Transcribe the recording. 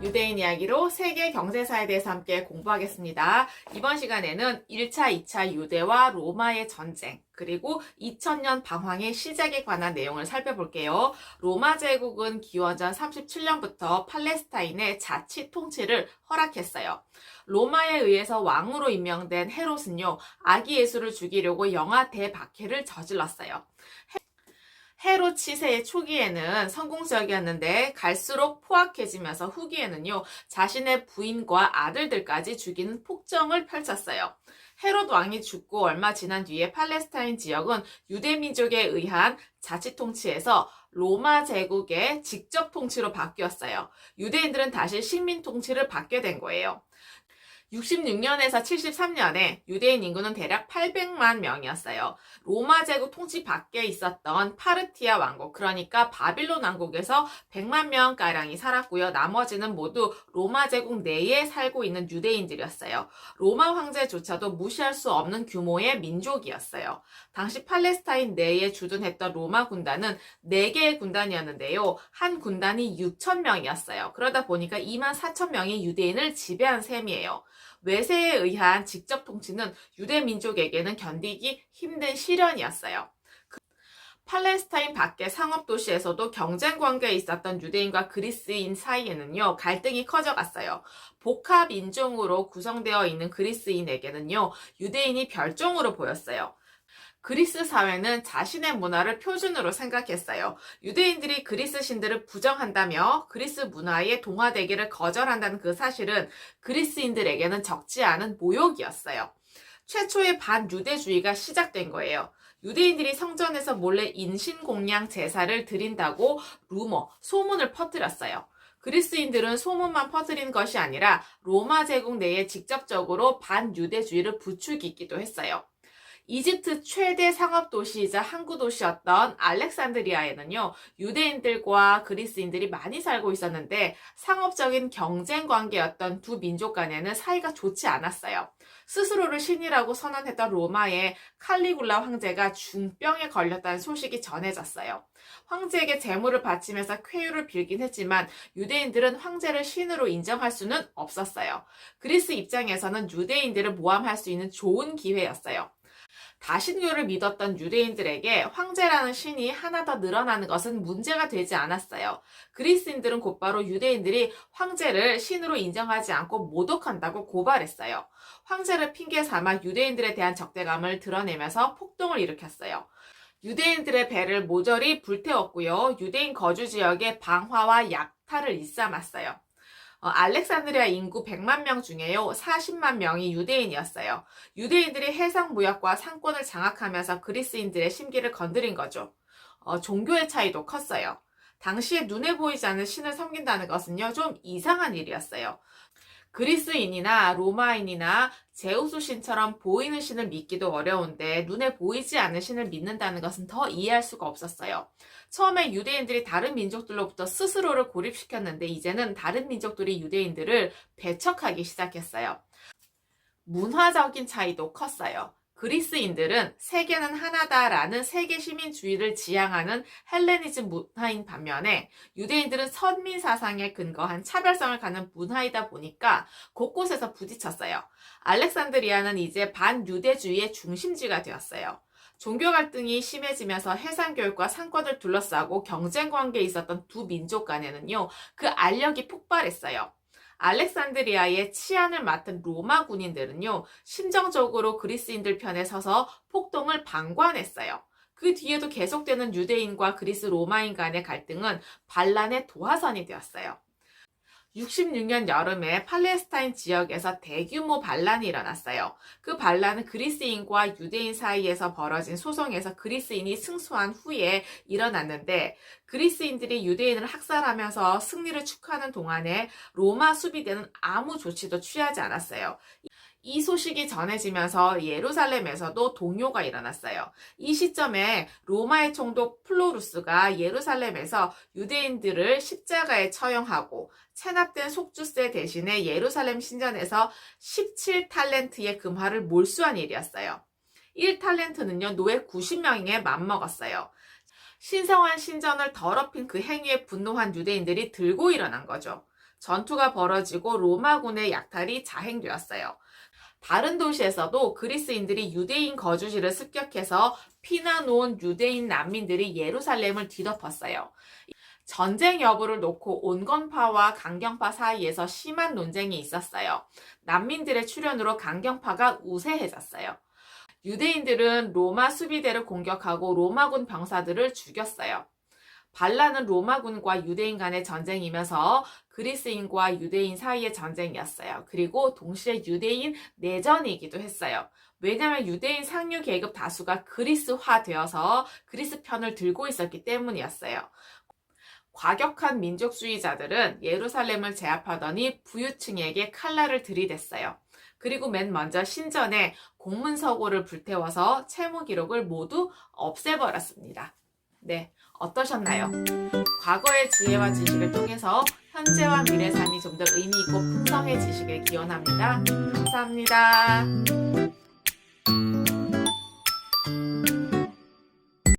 유대인 이야기로 세계 경제사에 대해서 함께 공부하겠습니다. 이번 시간에는 1차, 2차 유대와 로마의 전쟁, 그리고 2000년 방황의 시작에 관한 내용을 살펴볼게요. 로마 제국은 기원전 37년부터 팔레스타인의 자치 통치를 허락했어요. 로마에 의해서 왕으로 임명된 헤롯은요, 아기 예수를 죽이려고 영아 대박해를 저질렀어요. 헤롯 치세의 초기에는 성공적이었는데 갈수록 포악해지면서 후기에는요, 자신의 부인과 아들들까지 죽이는 폭정을 펼쳤어요. 헤롯 왕이 죽고 얼마 지난 뒤에 팔레스타인 지역은 유대민족에 의한 자치 통치에서 로마 제국의 직접 통치로 바뀌었어요. 유대인들은 다시 식민 통치를 받게 된 거예요. 66년에서 73년에 유대인 인구는 대략 800만 명이었어요. 로마 제국 통치 밖에 있었던 파르티아 왕국, 그러니까 바빌론 왕국에서 100만 명가량이 살았고요. 나머지는 모두 로마 제국 내에 살고 있는 유대인들이었어요. 로마 황제조차도 무시할 수 없는 규모의 민족이었어요. 당시 팔레스타인 내에 주둔했던 로마 군단은 4개의 군단이었는데요. 한 군단이 6천 명이었어요. 그러다 보니까 2만 4천 명이 유대인을 지배한 셈이에요. 외세에 의한 직접 통치는 유대 민족에게는 견디기 힘든 시련이었어요. 팔레스타인 밖의 상업도시에서도 경쟁 관계에 있었던 유대인과 그리스인 사이에는요, 갈등이 커져갔어요. 복합 인종으로 구성되어 있는 그리스인에게는요, 유대인이 별종으로 보였어요. 그리스 사회는 자신의 문화를 표준으로 생각했어요. 유대인들이 그리스 신들을 부정한다며 그리스 문화에 동화되기를 거절한다는 그 사실은 그리스인들에게는 적지 않은 모욕이었어요. 최초의 반유대주의가 시작된 거예요. 유대인들이 성전에서 몰래 인신공양 제사를 드린다고 소문을 퍼뜨렸어요. 그리스인들은 소문만 퍼뜨린 것이 아니라 로마 제국 내에 직접적으로 반유대주의를 부추기기도 했어요. 이집트 최대 상업도시이자 항구도시였던 알렉산드리아에는요, 유대인들과 그리스인들이 많이 살고 있었는데 상업적인 경쟁 관계였던 두 민족 간에는 사이가 좋지 않았어요. 스스로를 신이라고 선언했던 로마의 칼리굴라 황제가 중병에 걸렸다는 소식이 전해졌어요. 황제에게 제물을 바치면서 쾌유를 빌긴 했지만 유대인들은 황제를 신으로 인정할 수는 없었어요. 그리스 입장에서는 유대인들을 모함할 수 있는 좋은 기회였어요. 다신교를 믿었던 유대인들에게 황제라는 신이 하나 더 늘어나는 것은 문제가 되지 않았어요. 그리스인들은 곧바로 유대인들이 황제를 신으로 인정하지 않고 모독한다고 고발했어요. 황제를 핑계 삼아 유대인들에 대한 적대감을 드러내면서 폭동을 일으켰어요. 유대인들의 배를 모조리 불태웠고요. 유대인 거주 지역에 방화와 약탈을 일삼았어요. 알렉산드리아 인구 100만 명 중에요, 40만 명이 유대인이었어요. 유대인들이 해상 무역과 상권을 장악하면서 그리스인들의 심기를 건드린 거죠. 종교의 차이도 컸어요. 당시에 눈에 보이지 않는 신을 섬긴다는 것은요, 좀 이상한 일이었어요. 그리스인이나 로마인이나 제우스 신처럼 보이는 신을 믿기도 어려운데 눈에 보이지 않는 신을 믿는다는 것은 더 이해할 수가 없었어요. 처음에 유대인들이 다른 민족들로부터 스스로를 고립시켰는데 이제는 다른 민족들이 유대인들을 배척하기 시작했어요. 문화적인 차이도 컸어요. 그리스인들은 세계는 하나다라는 세계 시민주의를 지향하는 헬레니즘 문화인 반면에 유대인들은 선민 사상에 근거한 차별성을 갖는 문화이다 보니까 곳곳에서 부딪혔어요. 알렉산드리아는 이제 반유대주의의 중심지가 되었어요. 종교 갈등이 심해지면서 해상교육과 상권을 둘러싸고 경쟁 관계에 있었던 두 민족 간에는요, 그 알력이 폭발했어요. 알렉산드리아의 치안을 맡은 로마 군인들은요, 심정적으로 그리스인들 편에 서서 폭동을 방관했어요. 그 뒤에도 계속되는 유대인과 그리스 로마인 간의 갈등은 반란의 도화선이 되었어요. 66년 여름에 팔레스타인 지역에서 대규모 반란이 일어났어요. 그 반란은 그리스인과 유대인 사이에서 벌어진 소송에서 그리스인이 승소한 후에 일어났는데, 그리스인들이 유대인을 학살하면서 승리를 축하하는 동안에 로마 수비대는 아무 조치도 취하지 않았어요. 이 소식이 전해지면서 예루살렘에서도 동요가 일어났어요. 이 시점에 로마의 총독 플로루스가 예루살렘에서 유대인들을 십자가에 처형하고 체납된 속주세 대신에 예루살렘 신전에서 17탈렌트의 금화를 몰수한 일이었어요. 1탈렌트는요, 노예 90명에 맞먹었어요. 신성한 신전을 더럽힌 그 행위에 분노한 유대인들이 들고 일어난 거죠. 전투가 벌어지고 로마군의 약탈이 자행되었어요. 다른 도시에서도 그리스인들이 유대인 거주지를 습격해서 피난온 유대인 난민들이 예루살렘을 뒤덮었어요. 전쟁 여부를 놓고 온건파와 강경파 사이에서 심한 논쟁이 있었어요. 난민들의 출현으로 강경파가 우세해졌어요. 유대인들은 로마 수비대를 공격하고 로마군 병사들을 죽였어요. 반란은 로마군과 유대인 간의 전쟁이면서 그리스인과 유대인 사이의 전쟁이었어요. 그리고 동시에 유대인 내전이기도 했어요. 왜냐하면 유대인 상류 계급 다수가 그리스화되어서 그리스 편을 들고 있었기 때문이었어요. 과격한 민족주의자들은 예루살렘을 제압하더니 부유층에게 칼날을 들이댔어요. 그리고 맨 먼저 신전에 공문서고를 불태워서 채무 기록을 모두 없애버렸습니다. 네, 어떠셨나요? 과거의 지혜와 지식을 통해서 현재와 미래 삶이 좀 더 의미 있고 풍성해지시길 기원합니다. 감사합니다.